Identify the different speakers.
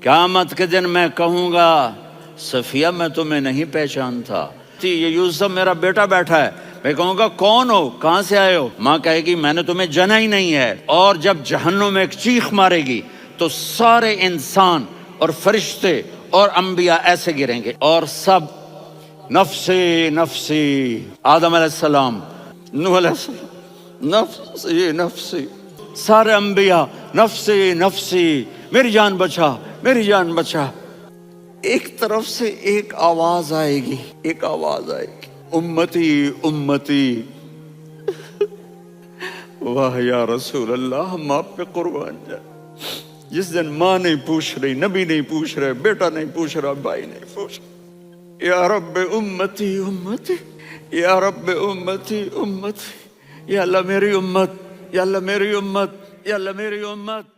Speaker 1: قیامت کے دن میں کہوں گا صفیہ میں تمہیں نہیں پہچانتا، یہ یوسف میرا بیٹا بیٹھا ہے، میں کہوں گا کون ہو، کہاں سے آئے ہو؟ ماں کہے گی میں نے تمہیں جنا ہی نہیں ہے۔ اور جب جہنم میں ایک چیخ مارے گی تو سارے انسان اور فرشتے اور انبیاء ایسے گریں گے اور سب نفسی نفسی، آدم علیہ السلام، نوح علیہ السلام، نفسی نفسی، سارے انبیاء نفسی نفسی، میری جان بچا، میری جان بچا۔ ایک طرف سے ایک آواز آئے گی، ایک آواز آئے گی، امتی امتی۔ واہ یا رسول اللہ، ہم آپ پہ قربان جائیں۔ جس دن ماں نہیں پوچھ رہی، نبی نہیں پوچھ رہے، بیٹا نہیں پوچھ رہا، بھائی نہیں پوچھ رہا، یا رب امتی امتی، یا رب امتی امتی، یا اللہ میری امت، یا اللہ میری امت، یا اللہ میری امت۔